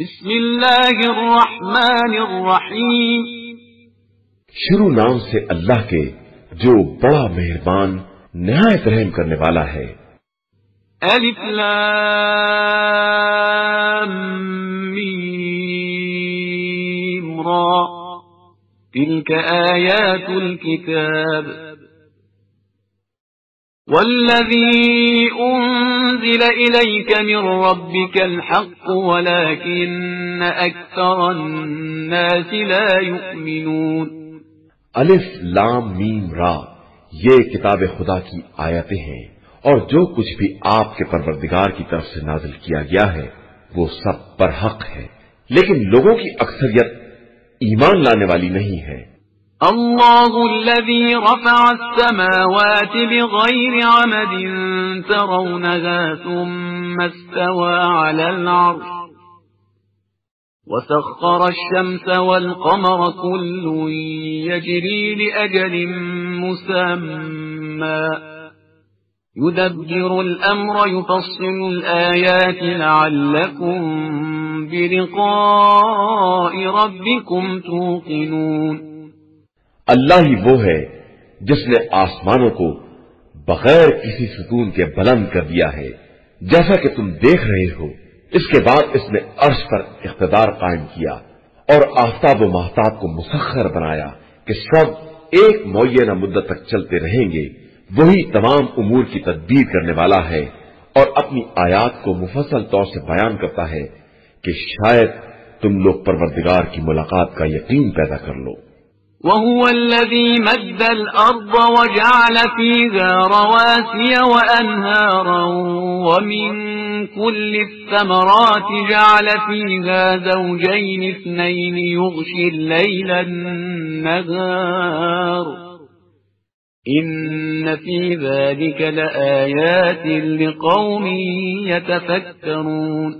بسم اللہ الرحمن الرحیم، شروع نام سے اللہ کے جو بڑا مہربان نہایت رحم کرنے والا ہے۔ الف لام میم را تلك آیات الكتاب والذی انزل الیک من ربک الحق ولكن اکثر الناس لا یؤمنون۔ الف لام میم را یہ کتاب خدا کی آیتیں ہیں، اور جو کچھ بھی آپ کے پروردگار کی طرف سے نازل کیا گیا ہے وہ سب پر حق ہے، لیکن لوگوں کی اکثریت ایمان لانے والی نہیں ہے۔ اللہ الذي رفع السماوات بغير عمد ترونها ثم استوى على العرش وسخر الشمس والقمر كل يجري لأجل مسمى يدبر الأمر يفصل الآيات لعلكم بلقاء ربكم توقنون۔ اللہ ہی وہ ہے جس نے آسمانوں کو بغیر کسی ستون کے بلند کر دیا ہے، جیسا کہ تم دیکھ رہے ہو۔ اس کے بعد اس نے عرش پر اقتدار قائم کیا اور آفتاب و ماہتاب کو مسخر بنایا کہ سب ایک معینہ مدت تک چلتے رہیں گے۔ وہی تمام امور کی تدبیر کرنے والا ہے اور اپنی آیات کو مفصل طور سے بیان کرتا ہے کہ شاید تم لوگ پروردگار کی ملاقات کا یقین پیدا کر لو۔ وهو الذي مد الأرض وجعل فيها رواسي وأنهارا ومن كل الثمرات جعل فيها زوجين اثنين يغشي الليل النهار إن في ذلك لآيات لقوم يتفكرون۔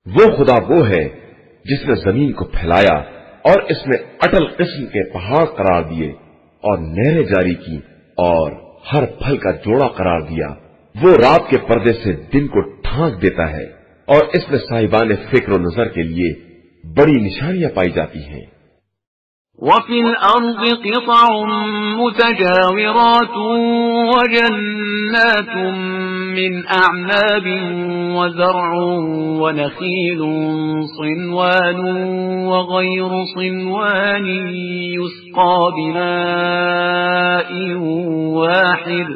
وہ خدا وہ ہے جس نے زمین کو پھیلایا اور اس میں اٹل قسم کے پہاڑ قرار دیے اور نہریں جاری کی اور ہر پھل کا جوڑا قرار دیا۔ وہ رات کے پردے سے دن کو ڈھانک دیتا ہے اور اس میں صاحبان فکر و نظر کے لیے بڑی نشانیاں پائی جاتی ہیں۔ وفي الأرض قطع متجاورات وجنات من أعناب وزرع ونخيل صنوان وغير صنوان يسقى بماء واحد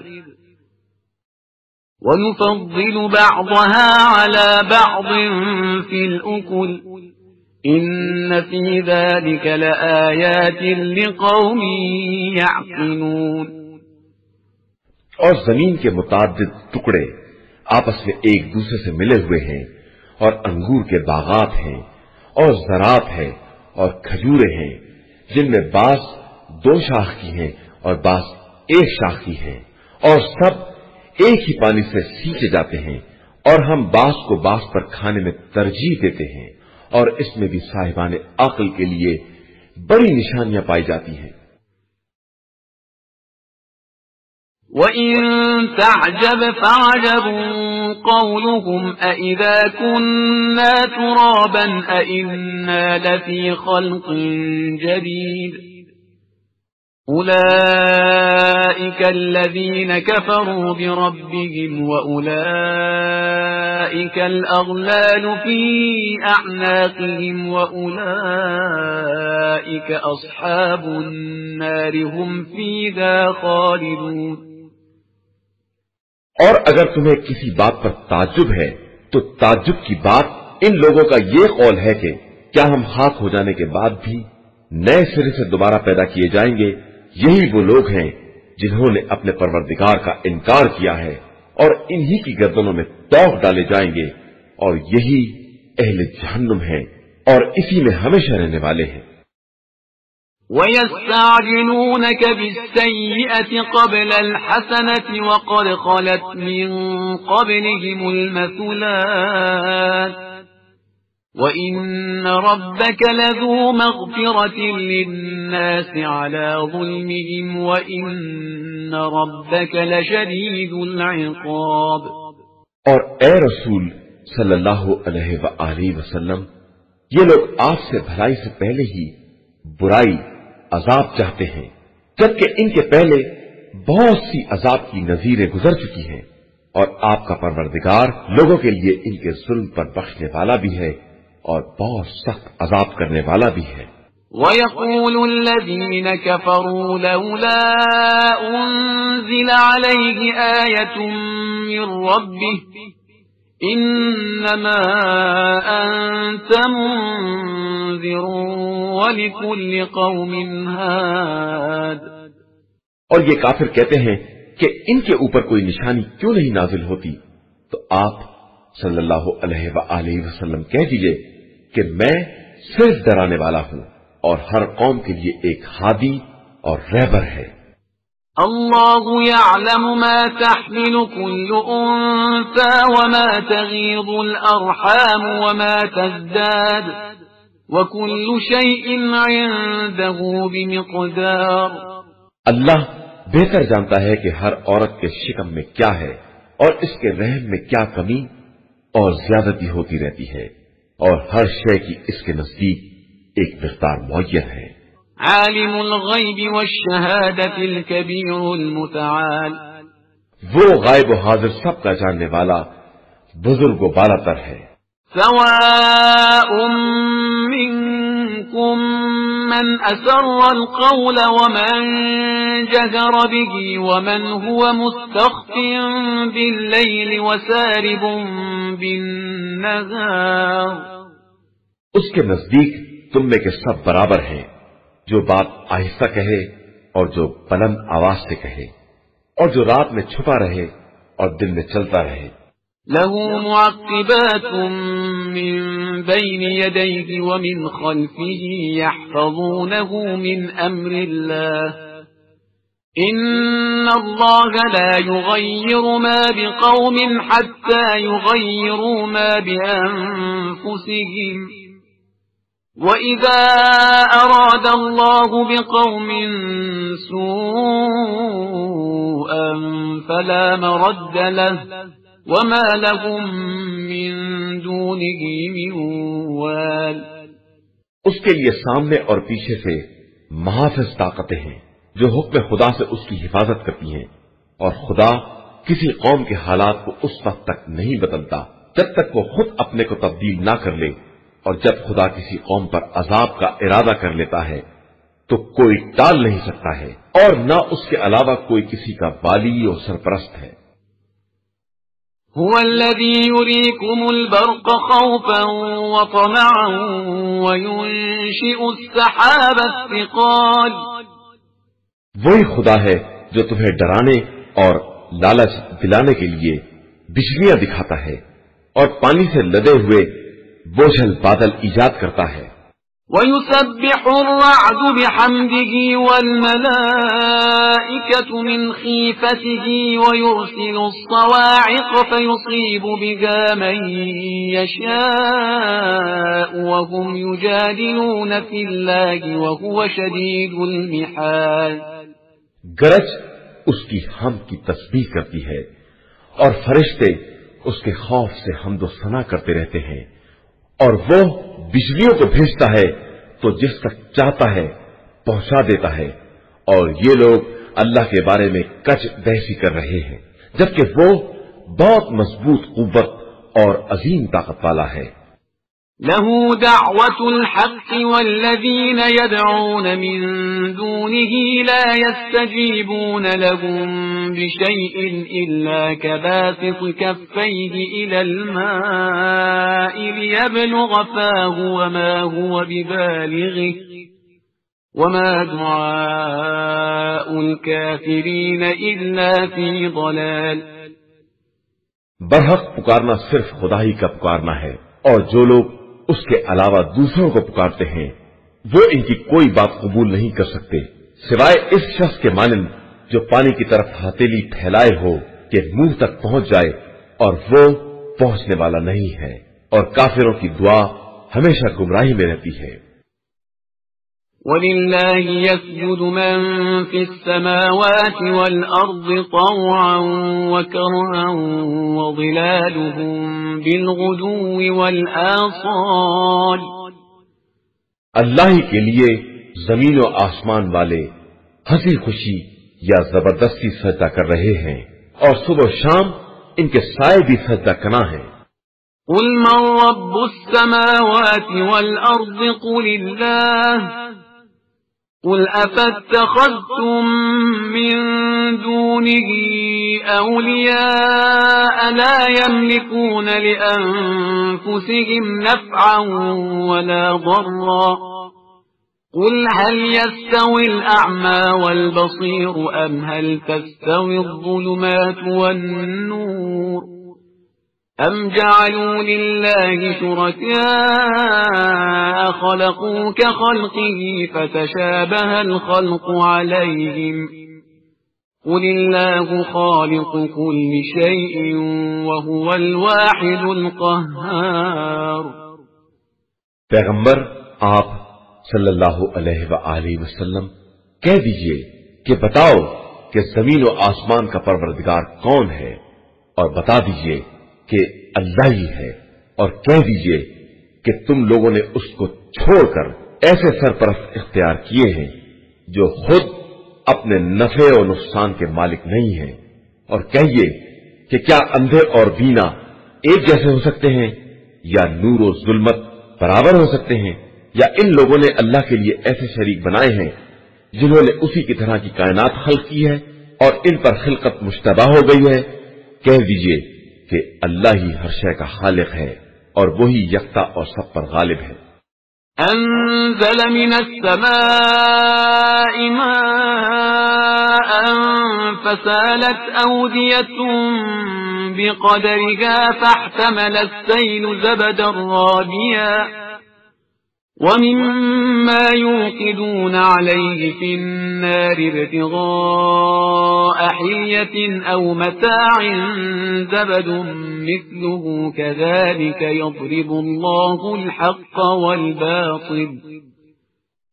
ونفضل بعضها على بعض في الأكل إن في ذلك لآيات لقوم يعقلون۔ اور زمین کے متعدد ٹکڑے آپس میں ایک دوسرے سے ملے ہوئے ہیں، اور انگور کے باغات ہیں اور زراعت ہے اور کھجورے ہیں، جن میں بعض 2 شاخ کی ہیں اور بعض 1 شاخ کی ہیں، اور سب ایک ہی پانی سے سینچے جاتے ہیں، اور ہم بعض کو بعض پر کھانے میں ترجیح دیتے ہیں، اور اس میں بھی صاحبان عقل کے لیے بڑی نشانیاں پائی جاتی ہیں۔ وَإِن تَعْجَبْ فَعَجَبٌ قَوْلُهُمْ أَإِذَا كُنَّا تُرَابًا أَإِنَّا لَفِي خَلْقٍ جَدِيدٍ أُولَئِكَ الَّذِينَ كَفَرُوا بِرَبِّهِمْ وَأُولَئِكَ الْأَغْلَالُ فِي أَعْنَاقِهِمْ وَأُولَئِكَ أَصْحَابُ النَّارِ هُمْ فِيهَا خَالِدُونَ۔ اور اگر تمہیں کسی بات پر تعجب ہے تو تعجب کی بات ان لوگوں کا یہ قول ہے کہ کیا ہم خاک ہو جانے کے بعد بھی نئے سرے سے دوبارہ پیدا کیے جائیں گے؟ یہی وہ لوگ ہیں جنہوں نے اپنے پروردگار کا انکار کیا ہے، اور انہی کی گردنوں میں توق ڈالے جائیں گے، اور یہی اہل جہنم ہیں اور اسی میں ہمیشہ رہنے والے ہیں۔ وَيَسْتَعْجِلُونَكَ بِالسَّيِّئَةِ قَبْلَ الْحَسَنَةِ وَقَدْ خَلَتْ مِن قَبْلِهِمُ الْمَثُلَاتُ وَإِنَّ رَبَّكَ لَذُو مَغْفِرَةٍ لِلنَّاسِ عَلَى ظُلْمِهِمْ وَإِنَّ رَبَّكَ لَشَدِيدُ الْعِقَابِ۔ اور اے رسول صلی اللہ علیہ وآلہ وسلم، یہ لوگ آپ سے بھلائی سے پہلے ہی برائی عذاب چاہتے ہیں، جبکہ ان کے پہلے بہت سی عذاب کی نظیریں گزر چکی ہیں، اور آپ کا پروردگار لوگوں کے لیے ان کے ظلم پر بخشنے والا بھی ہے اور بہت سخت عذاب کرنے والا بھی ہے۔ وَيَقُولُ الَّذِينَ كَفَرُوا لَوْلَا أُنزِلَ عَلَيْهِ آيَةٌ مِّن رَّبِّهِ إِنَّمَا أَنتَ مُنذِرٌ وَلِكُلِّ قَوْمٍ هَادٍ۔ اور یہ کافر کہتے ہیں کہ ان کے اوپر کوئی نشانی کیوں نہیں نازل ہوتی؟ تو آپ صلی اللہ علیہ وآلہ وسلم کہہ دیجئے کہ میں صرف ڈرانے والا ہوں اور ہر قوم کے لیے ایک ہادی اور رہبر ہے۔ اللہ يعلم ما تحمل كل انثى وما تغيض الارحام وما تزداد وكل شيء عنده بمقدار۔ اللہ بہتر جانتا ہے کہ ہر عورت کے شکم میں کیا ہے اور اس کے رحم میں کیا کمی اور زیادتی ہوتی رہتی ہے، اور ہر شے کی اس کے نزدیک ایک مقدار معین ہے۔ عالم الغیب والشہادة الکبیر المتعال، وہ غائب و حاضر سب کا جاننے والا بزرگ و بالا تر ہے۔ سواء منکم من اسر القول ومن جهر به ومن هو مستخف بالليل وسارب بالنهار۔ اس کے نزدیک تم میں کے سب برابر ہیں، جو بات آہستہ کہے اور جو بلند آواز سے کہے، اور جو رات میں چھپا رہے اور دن میں چلتا رہے۔ له معقبات من بين يديه ومن خلفه يحفظونه من أمر الله إن الله لا يغير ما بقوم حتى يغيروا ما بأنفسهم وَإِذَا أَرَادَ اللَّهُ بِقَوْمٍ سُوءًا فَلَا مَرَدَّ لَهُ وَمَا لَهُم مِّن دُونِهِ مِن وَالٍ۔ اس کے لیے سامنے اور پیچھے سے محافظ طاقتیں ہیں جو حکم خدا سے اس کی حفاظت کرتی ہیں، اور خدا کسی قوم کے حالات کو اس وقت تک نہیں بدلتا جب تک وہ خود اپنے کو تبدیل نہ کر لے، اور جب خدا کسی قوم پر عذاب کا ارادہ کر لیتا ہے تو کوئی ٹال نہیں سکتا ہے، اور نہ اس کے علاوہ کوئی کسی کا والی اور سرپرست ہے۔ هو الذي يريكم البرق خوفا وطمعا وينشئ السحاب الثقال۔ وہی خدا ہے جو تمہیں ڈرانے اور لالچ دلانے کے لیے بجلیاں دکھاتا ہے اور پانی سے لدے ہوئے بوجھل بادل ایجاد کرتا ہے۔ وَيُسَبِّحُ الرَّعْدُ بِحَمْدِهِ وَالْمَلَائِكَةُ مِنْ خِيفَتِهِ وَيُرْسِلُ الصَّوَاعِقَ فَيُصِيبُ بِهَا مَن يَشَاءُ وَهُمْ يُجَادِلُونَ فِي اللَّهِ وَهُوَ شَدِيدُ الْمِحَالِ۔ گرج اس کی حمد کی تسبیح کرتی ہے اور فرشتے اس کے خوف سے حمد و ثنا کرتے رہتے ہیں، اور وہ بجلیوں کو بھیجتا ہے تو جس تک چاہتا ہے پہنچا دیتا ہے، اور یہ لوگ اللہ کے بارے میں کچ بحثی کر رہے ہیں جبکہ وہ بہت مضبوط قوت اور عظیم طاقت والا ہے۔ له دعوة الحق والذين يدعون من دونه لا يستجيبون لهم بشيء إلا كباسط كفيه إلى الماء ليبلغ فاه وما هو ببالغه وما دعاء الكافرين إلا في ضلال۔ برحق پکارنا صرف خدا ہی کا پکارنا ہے، اور جو لوگ اس کے علاوہ دوسروں کو پکارتے ہیں وہ ان کی کوئی بات قبول نہیں کر سکتے سوائے اس شخص کے مانند جو پانی کی طرف ہتھیلی پھیلائے ہو کہ منہ تک پہنچ جائے، اور وہ پہنچنے والا نہیں ہے، اور کافروں کی دعا ہمیشہ گمراہی میں رہتی ہے۔ وَلِلَّهِ يَسْجُدُ مَن فِي السَّمَاوَاتِ وَالْأَرْضِ طَوْعًا وَكَرْهًا وَظِلَالُهُم بِالْغُدُوِّ وَالْآصَالِ۔ اللہ ہی کے لیے زمین و آسمان والے ہنسی خوشی یا زبردستی سجدہ کر رہے ہیں، اور صبح و شام ان کے سائے بھی سجدہ کنا ہیں۔ قُلْ مَن رَّبُّ السَّمَاوَاتِ وَالْأَرْضِ قُلِ اللَّهُ قُلْ أَفَاتَّخَذْتُم مِّن دُونِهِ أَوْلِيَاءَ لَا يَمْلِكُونَ لِأَنفُسِهِمْ نَفْعًا وَلَا ضَرًّا قُلْ هَلْ يَسْتَوِي الْأَعْمَى وَالْبَصِيرُ أَمْ هَلْ تَسْتَوِي الظُّلُمَاتُ وَالنُّورُ أَمْ جَعَلُوا لِلَّهِ شُرَكَاءَ خَلَقُوا كَخَلْقِهِ فَتَشَابَهَ الْخَلْقُ عَلَيْهِمْ قُلِ اللَّهُ خَالِقُ كُلِّ شَيْءٍ وَهُوَ الْوَاحِدُ الْقَهَّارُ۔ پیغمبر آپ صلی اللہ علیہ وآلہ وسلم کہہ دیجئے کہ بتاؤ کہ زمین و آسمان کا پروردگار کون ہے، اور بتا دیجئے کہ اللہ ہی ہے، اور کہہ دیجئے کہ تم لوگوں نے اس کو چھوڑ کر ایسے سرپرست اختیار کیے ہیں جو خود اپنے نفع و نقصان کے مالک نہیں ہیں، اور کہیے کہ کیا اندھے اور بینا ایک جیسے ہو سکتے ہیں، یا نور و ظلمت برابر ہو سکتے ہیں، یا ان لوگوں نے اللہ کے لیے ایسے شریک بنائے ہیں جنہوں نے اسی کی طرح کی کائنات خلق کی ہے اور ان پر خلقت مشتبہ ہو گئی ہے۔ کہہ دیجئے کہ اللہ ہی ہر شے کا خالق ہے اور وہی یکتا اور سب پر غالب ہے۔ أنزل من السماء ماء فسالت أودية بقدرها فاحتمل السيل زبدا رابيا ومما يوقدون عليه في النار ابتغاء حلية أو متاع زبد مثله كذلك يضرب الله الحق والباطل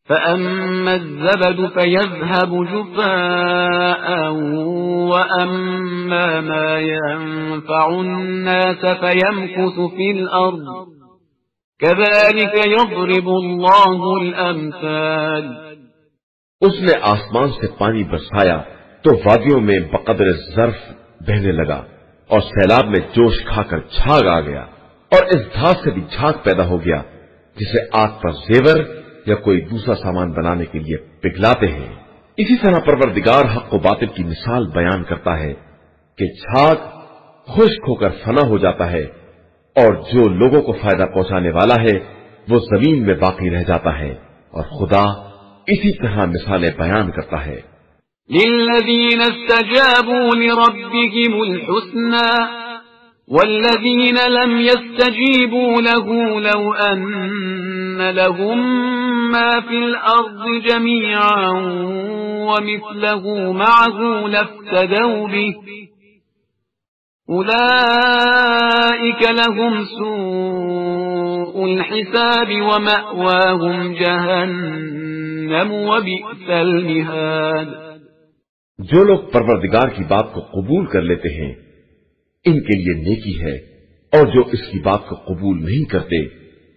فأما الزبد فيذهب جفاء وأما ما ينفع الناس فيمكث في الأرض كذلك يضرب الله الأمثال۔ اس نے آسمان سے پانی برسایا تو وادیوں میں بقدر ظرف بہنے لگا اور سیلاب میں جوش کھا کر جھاگ آ گیا، اور اس دھات سے بھی جھاگ پیدا ہو گیا جسے آگ پر زیور یا کوئی دوسرا سامان بنانے کے لیے پگھلاتے ہیں۔ اسی طرح پروردگار حق و باطل کی مثال بیان کرتا ہے کہ جھاگ خشک ہو کر فنا ہو جاتا ہے، اور جو لوگوں کو فائدہ پہنچانے والا ہے وہ زمین میں باقی رہ جاتا ہے، اور خدا اسی طرح مثالیں بیان کرتا ہے۔ للذین استجابوا لربهم الحسنى والذین لم يستجیبوا له لو ان لهم ما في الارض جميعا ومثله معه لافتدوا به أولئك لهم سوء الحساب ومأواهم جهنم وبئس المهاد۔ جو لوگ پروردگار کی بات کو قبول کر لیتے ہیں ان کے لیے نیکی ہے، اور جو اس کی بات کو قبول نہیں کرتے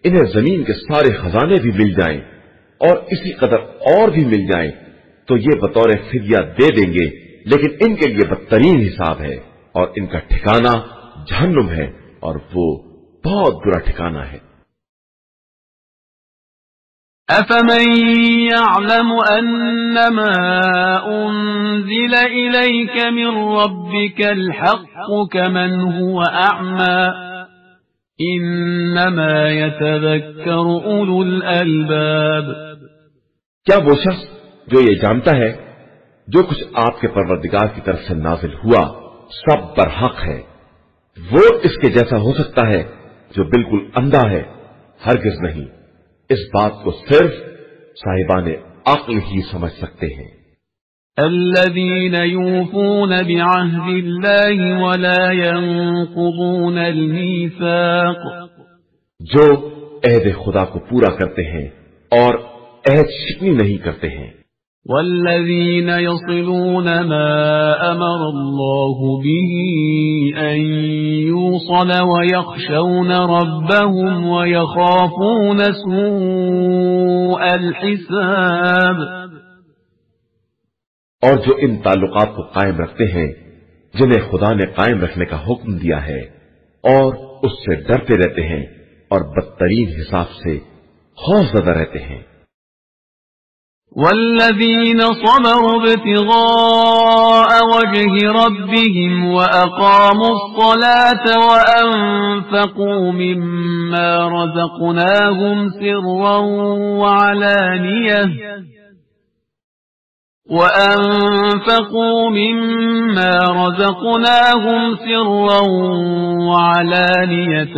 انہیں زمین کے سارے خزانے بھی مل جائیں اور اسی قدر اور بھی مل جائیں تو یہ بطور فدیہ دے دیں گے، لیکن ان کے لیے بدترین حساب ہے اور ان کا ٹھکانہ جہنم ہے، اور وہ بہت برا ٹھکانہ ہے۔ أَفَمَن يَعْلَمُ أَنَّمَا أُنزِلَ إِلَيْكَ مِن رَّبِّكَ الْحَقُّ كَمَنْ هُوَ أَعْمَى إِنَّمَا يَتَذَكَّرُ أُولُو الْأَلْبَابِ۔ کیا وہ شخص جو یہ جانتا ہے جو کچھ آپ کے پروردگار کی طرف سے نازل ہوا سب برحق ہے، وہ اس کے جیسا ہو سکتا ہے جو بالکل اندھا ہے؟ ہرگز نہیں، اس بات کو صرف صاحبان عقل ہی سمجھ سکتے ہیں۔ الذين يوفون بعهد الله ولا ينقضون الميثاق، جو عہد خدا کو پورا کرتے ہیں اور عہد شکنی نہیں کرتے ہیں۔ والذين يصلون ما أمر الله به أن يوصل ويخشون ربهم ويخافون سوء الحساب، اور جو ان تعلقات کو قائم رکھتے ہیں جنہیں خدا نے قائم رکھنے کا حکم دیا ہے اور اس سے ڈرتے رہتے ہیں اور بدترین حساب سے خوف زدہ رہتے ہیں۔ والذين صبروا ابتغاء وجه ربهم وأقاموا الصلاة وأنفقوا مما رزقناهم سرا وعلانية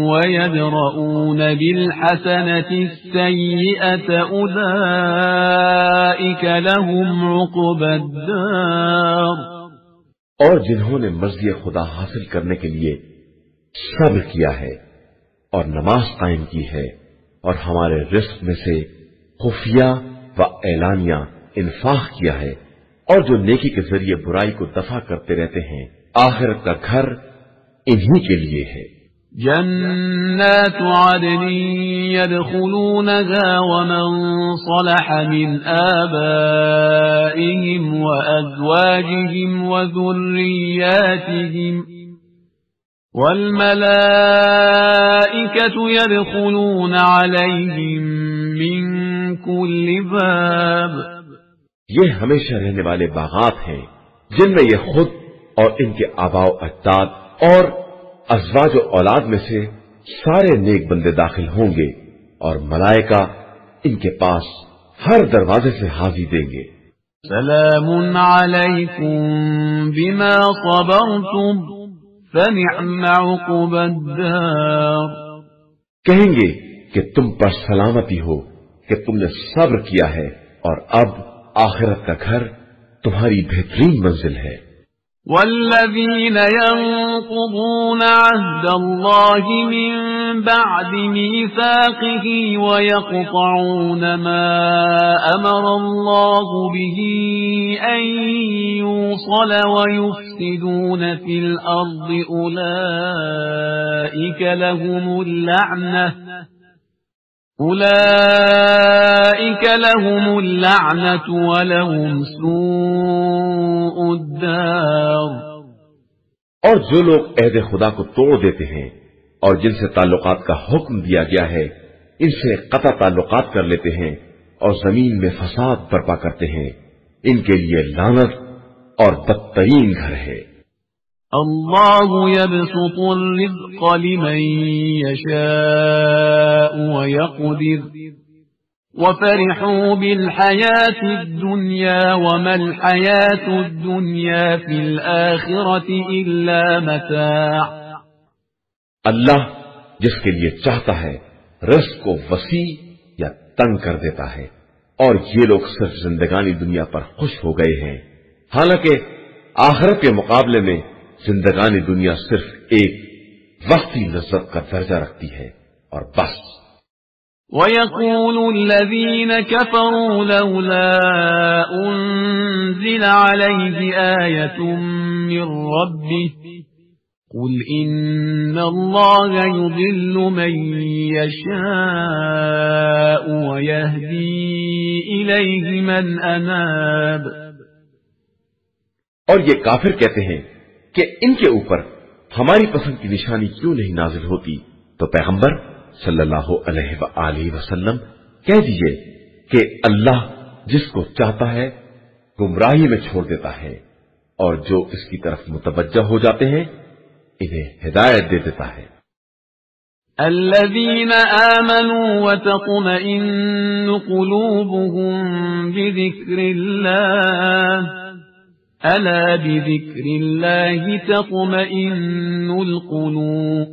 ويدرؤون بالحسنة السيئة أولئك لهم عقبى الدار، اور جنہوں نے مرضی خدا حاصل کرنے کے لیے صبر کیا ہے اور نماز قائم کی ہے اور ہمارے رزق میں سے خفیہ و اعلانیہ انفاق کیا ہے، اور جو نیکی کے ذریعے برائی کو دفع کرتے رہتے ہیں، آخرت کا گھر انہی کے لیے ہے۔ جنات عدن يدخلونها ومن صلح من آبائهم وأزواجهم وذرياتهم والملائكة يدخلون عليهم من كل باب، یہ ہمیشہ رہنے والے باغات ہیں جن میں یہ خود اور ان کے آباء و اجداد اور ازواج و اولاد میں سے سارے نیک بندے داخل ہوں گے، اور ملائکہ ان کے پاس ہر دروازے سے حاضری دیں گے۔ سلام علیکم بما صبرتم فنعم عقبى الدار، کہیں گے کہ تم پر سلامتی ہو کہ تم نے صبر کیا ہے، اور اب آخرت کا گھر تمہاری بہترین منزل ہے۔ والذین ينقضون عهد الله من بعد ميثاقه ويقطعون ما أمر الله به أن يوصل ويفسدون في الأرض أولئك لهم اللعنة ولهم سوء الدار، اور جو لوگ عہد خدا کو توڑ دیتے ہیں اور جن سے تعلقات کا حکم دیا گیا ہے ان سے قطع تعلقات کر لیتے ہیں اور زمین میں فساد برپا کرتے ہیں، ان کے لیے لعنت اور بدترین گھر ہے۔ اللہ يبسط الرزق لمن يشاء ويقدر وفرحوا بالحياة الدنيا وما الحياة الدنيا في الآخرة إلا متاع، اللہ جس کے لیے چاہتا ہے رزق کو وسیع یا تنگ کر دیتا ہے، اور یہ لوگ صرف زندگانی دنیا پر خوش ہو گئے ہیں، حالانکہ آخرت کے مقابلے میں زندگانی دنیا صرف ایک وقتی لذت کا درجہ رکھتی ہے اور بس۔ وَيَقُولُ الَّذِينَ كَفَرُوا لَوْلَا أُنزِلَ عَلَيْهِ آيَةٌ مِّن رَّبِّهِ قُلْ إِنَّ اللَّهَ يُضِلُّ مَن يَشَاءُ وَيَهْدِي إِلَيْهِ مَنْ أَنَابَ، اور یہ کافر کہتے ہیں کہ ان کے اوپر ہماری پسند کی نشانی کیوں نہیں نازل ہوتی، تو پیغمبر صلی اللہ علیہ وآلہ وسلم کہہ دیجئے کہ اللہ جس کو چاہتا ہے گمراہی میں چھوڑ دیتا ہے، اور جو اس کی طرف متوجہ ہو جاتے ہیں انہیں ہدایت دے دیتا ہے۔ الذين آمنوا وتطمئن قلوبهم بذكر الله ألا بذكر الله تطمئن القلوب،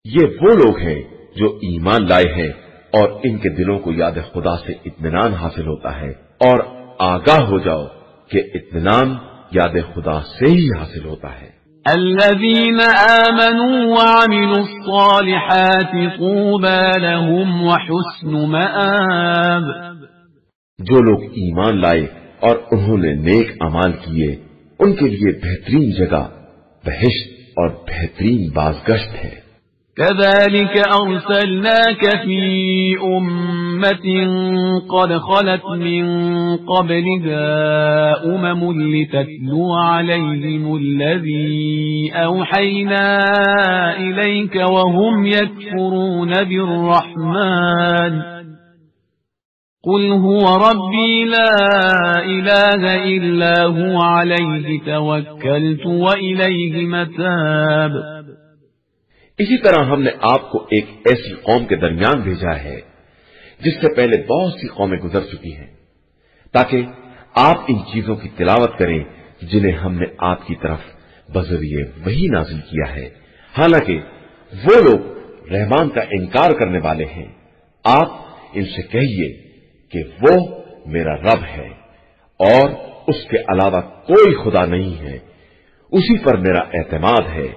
یہ وہ لوگ ہیں جو ایمان لائے ہیں اور ان کے دلوں کو یاد خدا سے اطمینان حاصل ہوتا ہے، اور آگاہ ہو جاؤ کہ اطمینان یاد خدا سے ہی حاصل ہوتا ہے۔ الذين آمنوا وعملوا الصالحات طوبى لهم وحسن مآب. جو لوگ ایمان لائے اور انہوں نے نیک اعمال کیے ان کے لیے بہترین جگہ بہشت اور بہترین بازگشت ہے. كذلك أرسلناك في أمة قد خلت من قبلها لتتلو عليهم الذي أوحينا إليك وهم يكفرون بالرحمن قل هو ربي لا إله إلا هو عليه توكلت وإليه متاب. اسی طرح ہم نے آپ کو ایک ایسی قوم کے درمیان بھیجا ہے جس سے پہلے بہت سی قومیں گزر چکی ہیں تاکہ آپ ان چیزوں کی تلاوت کریں جنہیں ہم نے آپ کی طرف بذریعہ وحی نازل کیا ہے. حالانکہ وہ لوگ رحمان کا انکار کرنے والے ہیں. آپ ان سے کہیے کہ وہ میرا رب ہے اور اس کے علاوہ کوئی خدا نہیں ہے, اسی پر میرا اعتماد ہے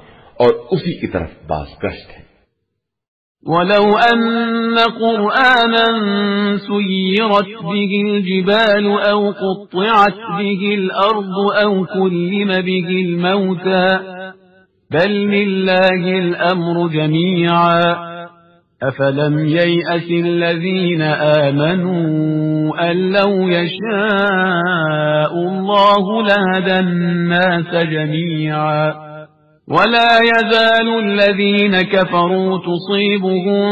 اور اسی کی طرف بازگشت ہے. وَلَوْ أَنَّ قُرْآنًا سُيِّرَتْ بِهِ الْجِبَالُ أَوْ قُطِّعَتْ بِهِ الْأَرْضُ أَوْ كُلِّمَ بِهِ الْمَوْتَى بَلْ لِلَّهِ الْأَمْرُ جَمِيعًا أَفَلَمْ يَيْأَسِ الَّذِينَ آمَنُوا أَن لَّوْ يَشَاءُ اللَّهُ لَهَدَى النَّاسَ جَمِيعًا ولا يزال الذين كفروا تصيبهم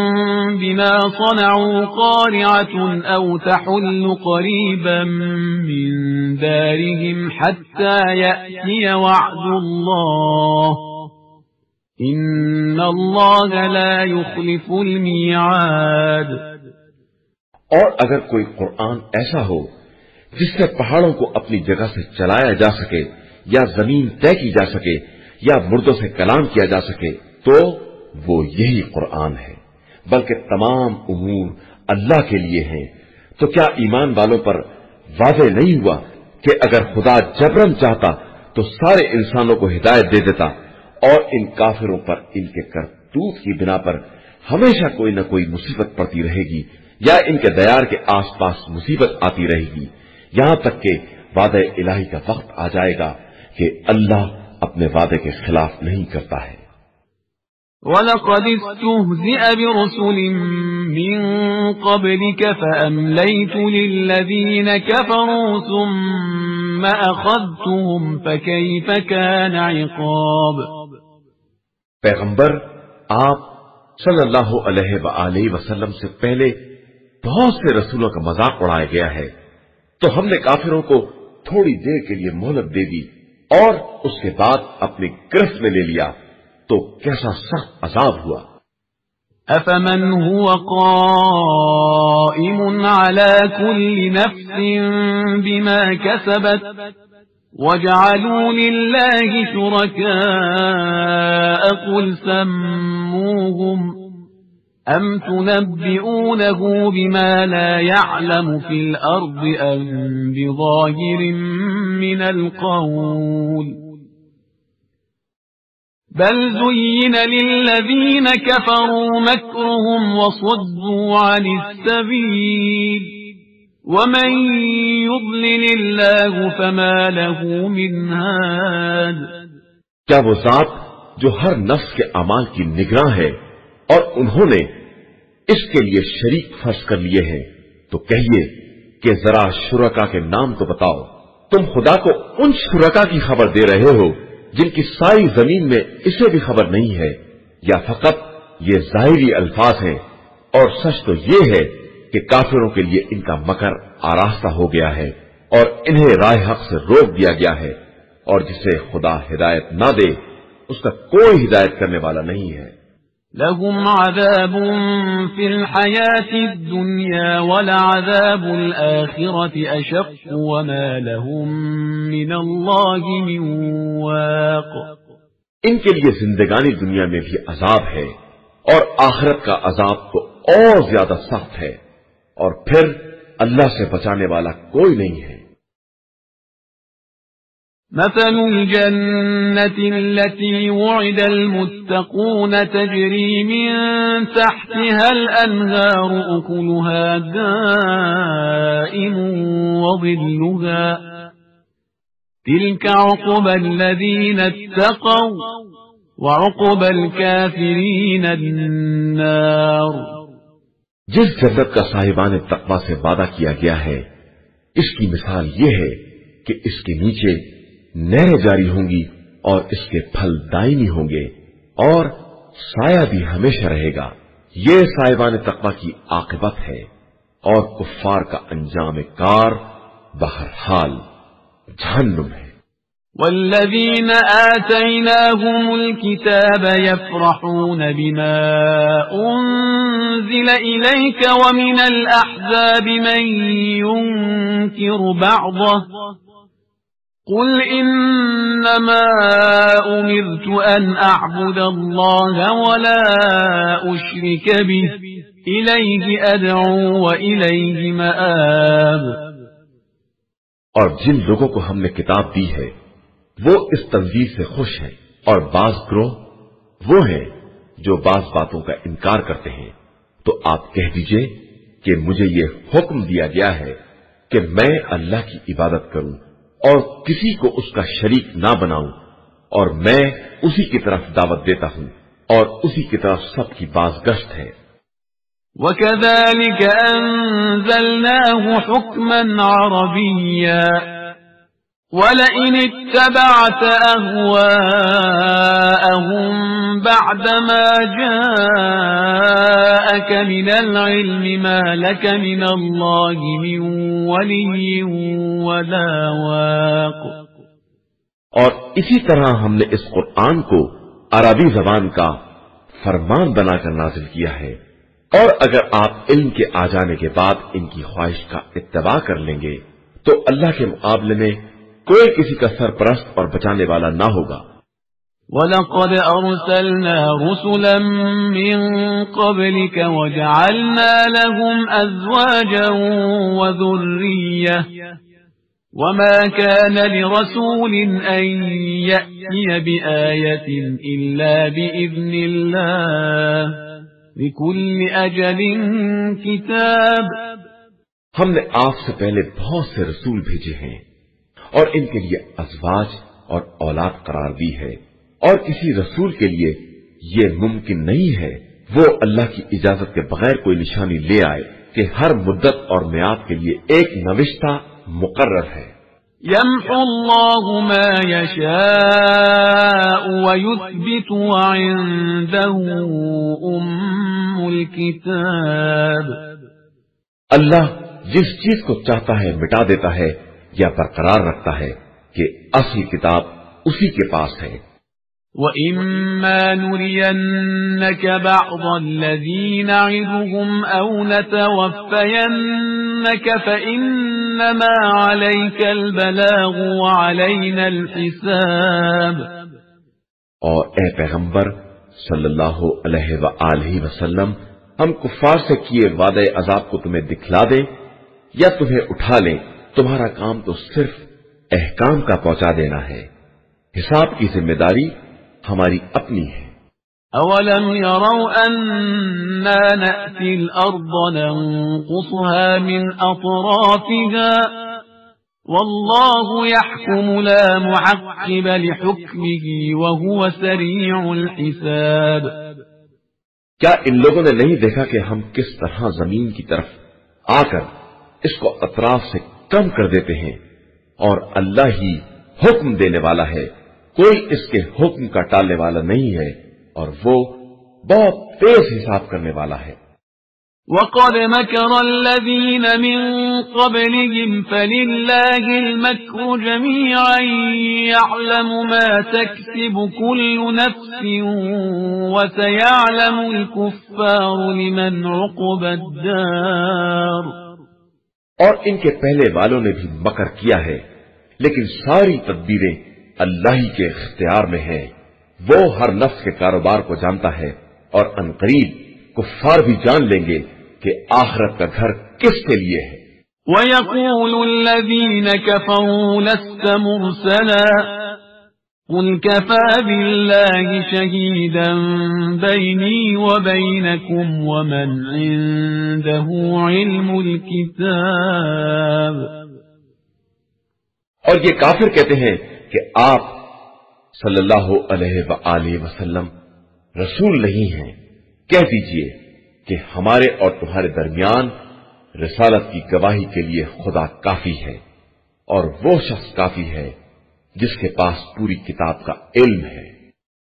بما صنعوا قارعة أو تحل قريبا من دارهم حتى يأتي وعد الله إن الله لا يخلف الميعاد. اور اگر کوئی قرآن ایسا ہو جس سے پہاڑوں کو اپنی جگہ سے چلایا جا سکے یا زمین طے کی جا سکے یا مردوں سے کلام کیا جا سکے تو وہ یہی قرآن ہے, بلکہ تمام امور اللہ کے لیے ہیں. تو کیا ایمان والوں پر واضح نہیں ہوا کہ اگر خدا جبرن چاہتا تو سارے انسانوں کو ہدایت دے دیتا اور ان کافروں پر ان کے کرتوت کی بنا پر ہمیشہ کوئی نہ کوئی مصیبت پڑتی رہے گی یا ان کے دیار کے آس پاس مصیبت آتی رہے گی یہاں تک کہ وعدہ الہی کا وقت آ جائے گا کہ اللہ اپنے وعدے کے خلاف نہیں کرتا ہے. وَلَقَدِ اسْتُهْزِئَ بِرُسُلٍ مِّن قَبْلِكَ فَأَمْلَيْتُ لِلَّذِينَ كَفَرُوا ثُمَّ أَخَذْتُهُمْ فَكَيْفَ كَانَ عِقَابِ. پیغمبر آپ صلی اللہ علیہ وآلہ وسلم سے پہلے بہت سے رسولوں کا مذاق اڑایا گیا ہے تو ہم نے کافروں کو تھوڑی دیر کے لیے مہلت دے دی اور اس کے بعد اپنی گرفت میں لے لیا تو کیسا سخت عذاب ہوا. أَفَمَنْ هُوَ قَائِمٌ عَلَى كُلِّ نَفْسٍ بِمَا كَسَبَتْ وَجَعَلُوا لِلَّهِ شُرَكَاءَ قُلْ سَمُّوهُمْ أَمْ تُنَبِّئُونَهُ بِمَا لَا يَعْلَمُ فِي الْأَرْضِ أَمْ بِظَاهِرٍ مِّنَ الْقَوْلِ بَلْ زُيِّنَ لِلَّذِينَ كَفَرُوا مَكْرُهُمْ وَصُدُّوا عَنِ السَّبِيلِ وَمَن يُضْلِلِ اللَّهُ فَمَا لَهُ مِنْ هَادٍ. کیا وہ ذات جو ہر نفس کے اعمال کی نگراں ہے اور انہوں نے اس کے لیے شریک فرض کر لیے ہیں تو کہیے کہ ذرا شرکا کے نام تو بتاؤ. تم خدا کو ان شرکا کی خبر دے رہے ہو جن کی ساری زمین میں اسے بھی خبر نہیں ہے یا فقط یہ ظاہری الفاظ ہیں؟ اور سچ تو یہ ہے کہ کافروں کے لیے ان کا مکر آراستہ ہو گیا ہے اور انہیں راہ حق سے روک دیا گیا ہے اور جسے خدا ہدایت نہ دے اس کا کوئی ہدایت کرنے والا نہیں ہے. لهم عذاب في الحياة الدنيا ولعذاب الآخرة أشق وما لهم من الله من واق. ان کے لیے زندگانی دنیا میں بھی عذاب ہے اور آخرت کا عذاب تو اور زیادہ سخت ہے اور پھر اللہ سے بچانے والا کوئی نہیں ہے. مثل الجنة التي وعد المتقون تجري من تحتها الأنهار أكلها دائم وظلها تلك عقبى الذين اتقوا وعقبى الكافرين النار. جس جنت کا صاحبان تقوی سے وعدہ کیا گیا ہے اس کی مثال یہ ہے کہ اس کے نیچے نہریں جاری ہوں گی اور اس کے پھل دائمی ہوں گے اور سایہ بھی ہمیشہ رہے گا. یہ صاحبان تقوی کی عاقبت ہے اور کفار کا انجام کار بہرحال جہنم ہے. والذين آتيناهم الكتاب يفرحون بما أنزل إليك ومن الأحزاب من ينكر بعضه قل إنما أمرت أن أعبد الله ولا أشرك به إليه أدعو وإليه مآب. اور جن لوگوں کو ہم نے کتاب دی ہے وہ اس تنزیل سے خوش ہیں اور بعض گروہ وہ ہیں جو بعض باتوں کا انکار کرتے ہیں. تو آپ کہہ دیجئے کہ مجھے یہ حکم دیا گیا ہے کہ میں اللہ کی عبادت کروں اور کسی کو اس کا شریک نہ بناؤں اور میں اسی کی طرف دعوت دیتا ہوں اور اسی کی طرف سب کی بازگشت ہے. وَكَذَلِكَ أَنزَلْنَاهُ حُكْمًا عَرَبِيًّا وَلَئِنِ اتَّبَعْتَ أَهْوَاءَهُمْ بَعْدَمَا جَاءَكَ مِنَ الْعِلْمِ مَا لَكَ مِنَ اللَّهِ مِنْ وَلِيٍّ وَلَا وَاقٍ. اور اسی طرح ہم نے اس قرآن کو عربی زبان کا فرمان بنا کر نازل کیا ہے اور اگر آپ علم کے آ جانے کے بعد ان کی خواہش کا اتباع کر لیں گے تو اللہ کے مقابلے میں کوئی کسی کا سرپرست اور بچانے والا نہ ہوگا. وَلَقَدْ أَرْسَلْنَا رُسُلًا مِّن قَبْلِكَ وَجَعَلْنَا لَهُمْ أَزْوَاجًا وَذُرِّيَّةً وَمَا كَانَ لِرَسُولٍ أَن يَأْتِيَ بِآيَةٍ إِلَّا بِإِذْنِ اللَّهِ لِكُلِّ أَجَلٍ كِتَابٌ. ہم نے آپ سے پہلے بہت سے رسول بھیجے ہیں اور ان کے لیے ازواج اور اولاد قرار دی ہے اور کسی رسول کے لیے یہ ممکن نہیں ہے وہ اللہ کی اجازت کے بغیر کوئی نشانی لے آئے کہ ہر مدت اور میعاد کے لیے ایک نوشتہ مقرر ہے. يَمْحُو اللَّهُ مَا يَشَاءُ وَيُثْبِتُ وَعِندَهُ أُمُّ الْكِتَابِ. اللہ جس چیز کو چاہتا ہے مٹا دیتا ہے یا برقرار رکھتا ہے کہ اصل کتاب اسی کے پاس ہے. وَإِمَّا نُرِيَنَّكَ بَعْضَ الَّذِي نَعِدُهُمْ أَوْ نَتَوَفَّيَنَّكَ فَإِنَّمَا عَلَيْكَ الْبَلَاغُ وَعَلَيْنَا الْحِسَابُ. اور اے پیغمبر صلی اللہ علیہ وآلہ وسلم ہم کفار سے کیے وعدے عذاب کو تمہیں دکھلا دیں یا تمہیں اٹھا لیں تمہارا کام تو صرف احکام کا پہنچا دینا ہے. حساب کی ذمہ داری ہماری اپنی ہے. أَوَلَمْ يَرَوْا أَنَّا نَأْتِي الْأَرْضَ نَنْقُصُهَا مِنْ أَطْرَافِهَا وَاللَّهُ يَحْكُمُ لَا مُعَقِّبَ لِحُكْمِهِ وَهُوَ سَرِيعُ الْحِسَابِ. کیا ان لوگوں نے نہیں دیکھا کہ ہم کس طرح زمین کی طرف آ کر اس کو اطراف سے کم کر دیتے ہیں اور اللہ ہی حکم دینے والا ہے کوئی اس کے حکم کا ٹالنے والا نہیں ہے اور وہ بہت تیز حساب کرنے والا ہے. وَقَدْ مَكَرَ الَّذِينَ مِن قَبْلِهِمْ فَلِلَّهِ الْمَكْرُ جَمِيعًا يَعْلَمُ مَا تَكْسِبُ كُلُّ نَفْسٍ وَسَيَعْلَمُ الْكُفَّارُ لِمَنْ عُقْبَى الدَّارِ. اور ان کے پہلے والوں نے بھی مکر کیا ہے لیکن ساری تدبیریں اللہ ہی کے اختیار میں ہیں. وہ ہر نفس کے کاروبار کو جانتا ہے اور عنقریب کفار بھی جان لیں گے کہ آخرت کا گھر کس کے لیے ہے. ويقول الذين كفروا لست مرسلا قل كفى بالله شهيدا بيني وبينكم ومن عنده علم الكتاب. اور یہ کافر کہتے ہیں کہ آپ صلی اللہ علیہ وآلہ وسلم رسول نہیں ہیں. کہہ دیجئے کہ ہمارے اور تمہارے درمیان رسالت کی گواہی کے لیے خدا کافی ہے، اور وہ شخص کافی ہے جس کے پاس پوری کتاب کا علم ہے.